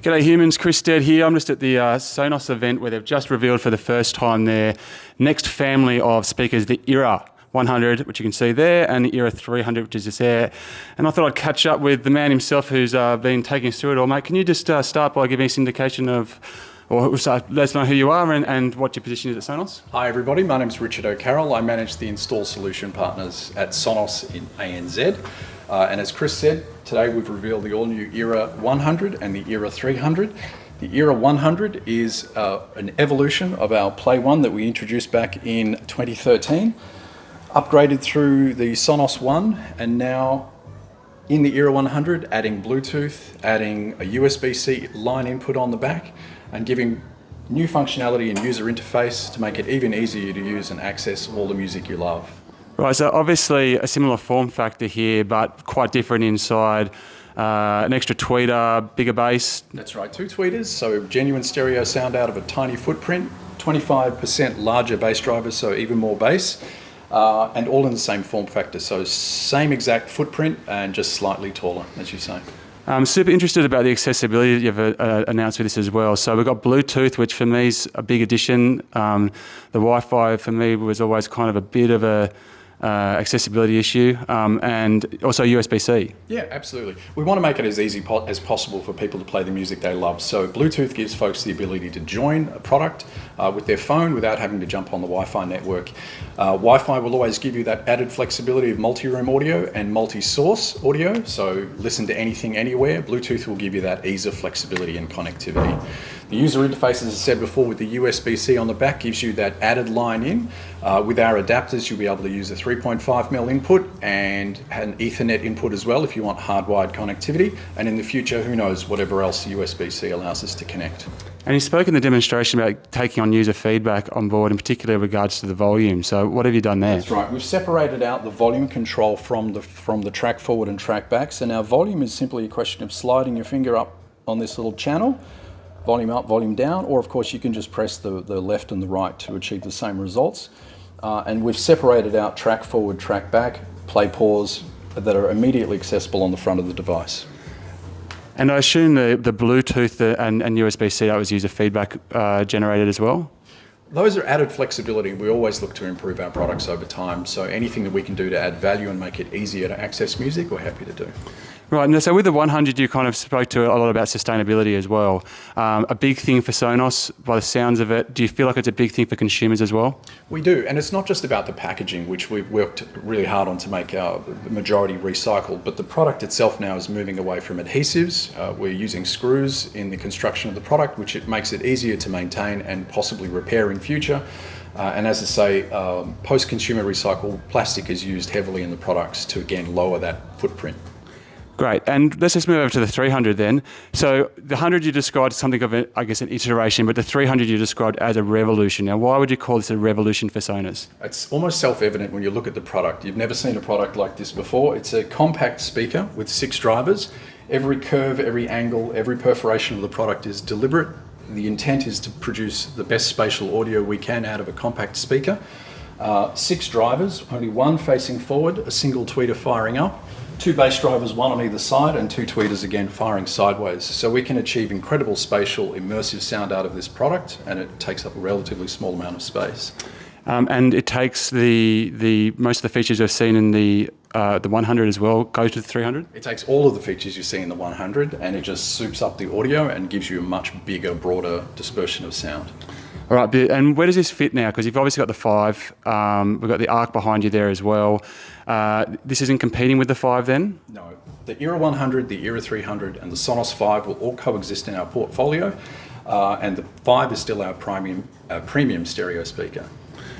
G'day humans, Chris Stead here. I'm just at the Sonos event where they've just revealed for the first time their next family of speakers, the Era 100, which you can see there, and the Era 300, which is just there. And I thought I'd catch up with the man himself who's been taking us through it all. Mate, can you just start by giving us an indication of, or let us know who you are and what your position is at Sonos? Hi everybody, my name is Richard O'Carroll. I manage the install solution partners at Sonos in ANZ. And as Chris said, today we've revealed the all-new Era 100 and the Era 300. The Era 100 is an evolution of our Play 1 that we introduced back in 2013, upgraded through the Sonos One, and now in the Era 100 adding Bluetooth, adding a USB-C line input on the back, and giving new functionality and user interface to make it even easier to use and access all the music you love. Right, so obviously a similar form factor here, but quite different inside. An extra tweeter, bigger bass. That's right, 2 tweeters, so genuine stereo sound out of a tiny footprint, 25% larger bass drivers, so even more bass, and all in the same form factor, so same exact footprint and just slightly taller, as you say. I'm super interested about the accessibility that you've announced with this as well. So we've got Bluetooth, which for me is a big addition. The Wi-Fi for me was always kind of a bit of a accessibility issue, and also USB-C. Yeah, absolutely. We want to make it as easy as possible for people to play the music they love. So Bluetooth gives folks the ability to join a product with their phone without having to jump on the Wi-Fi network. Wi-Fi will always give you that added flexibility of multi-room audio and multi-source audio, so listen to anything, anywhere. Bluetooth will give you that ease of flexibility and connectivity. The user interface, as I said before, with the USB-C on the back gives you that added line in. With our adapters, you'll be able to use a 3.5mm input and an Ethernet input as well if you want hardwired connectivity. And in the future, who knows, whatever else USB-C allows us to connect. And you spoke in the demonstration about taking on user feedback on board, in particular in regards to the volume. So what have you done there? That's right. We've separated out the volume control from the track forward and track backs. And our volume is simply a question of sliding your finger up on this little channel, volume up, volume down, or of course you can just press the left and the right to achieve the same results. And we've separated out track forward, track back, play, pause, that are immediately accessible on the front of the device. And I assume the Bluetooth and USB-C, that was user feedback generated as well? Those are added flexibility. We always look to improve our products over time, so anything that we can do to add value and make it easier to access music, we're happy to do. Right, and so with the 100, you kind of spoke to a lot about sustainability as well. A big thing for Sonos, by the sounds of it. Do you feel like it's a big thing for consumers as well? We do, and it's not just about the packaging, which we've worked really hard on to make our majority recycled, but the product itself now is moving away from adhesives. We're using screws in the construction of the product, which it makes it easier to maintain and possibly repair in future. And as I say, post-consumer recycled plastic is used heavily in the products to, again, lower that footprint. Great, and let's just move over to the 300 then. So the 100 you described as something of, an iteration, but the 300 you described as a revolution. Now, why would you call this a revolution for Sonos? It's almost self-evident when you look at the product. You've never seen a product like this before. It's a compact speaker with 6 drivers. Every curve, every angle, every perforation of the product is deliberate. The intent is to produce the best spatial audio we can out of a compact speaker. 6 drivers, only one facing forward, a single tweeter firing up. 2 bass drivers, one on either side, and 2 tweeters again firing sideways. So we can achieve incredible spatial, immersive sound out of this product, and it takes up a relatively small amount of space. And it takes the most of the features we've seen in the 100 as well, go to the 300? It takes all of the features you see in the 100, and it just soups up the audio and gives you a much bigger, broader dispersion of sound. All right, and where does this fit now? Because you've obviously got the 5, we've got the Arc behind you there as well. This isn't competing with the 5 then? No. The Era 100, the Era 300 and the Sonos 5 will all coexist in our portfolio, and the 5 is still our premium stereo speaker.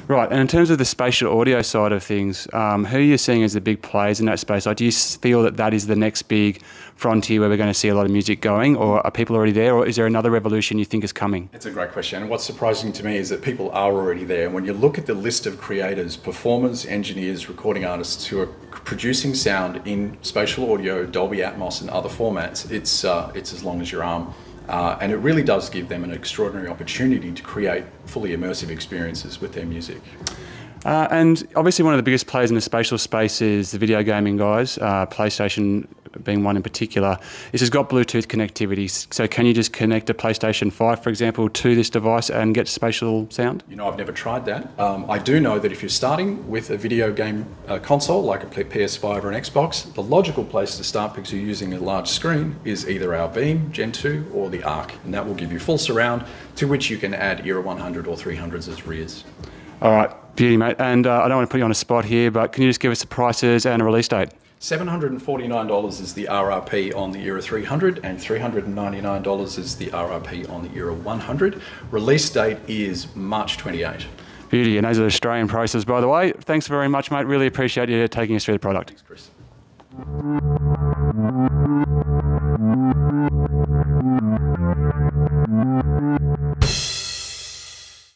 Right, and in terms of the spatial audio side of things, who are you seeing as the big players in that space? Like, do you feel that that is the next big frontier where we're going to see a lot of music going, or are people already there, or is there another revolution you think is coming? It's a great question, and what's surprising to me is that people are already there. When you look at the list of creators, performers, engineers, recording artists who are producing sound in spatial audio, Dolby Atmos and other formats, it's as long as your arm. And it really does give them an extraordinary opportunity to create fully immersive experiences with their music. And obviously one of the biggest players in the spatial space is the video gaming guys. PlayStation being one in particular, this has got Bluetooth connectivity. So can you just connect a PlayStation 5, for example, to this device and get spatial sound? You know, I've never tried that. I do know that if you're starting with a video game console, like a PS5 or an Xbox, the logical place to start, because you're using a large screen, is either our Beam Gen 2 or the Arc, and that will give you full surround, to which you can add Era 100 or 300s as rears. All right, beauty, mate. And I don't want to put you on a spot here, but can you just give us the prices and a release date? $749 is the RRP on the Era 300 and $399 is the RRP on the Era 100. Release date is March 28. Beauty, and those are Australian prices, by the way. Thanks very much, mate. Really appreciate you taking us through the product. Thanks, Chris.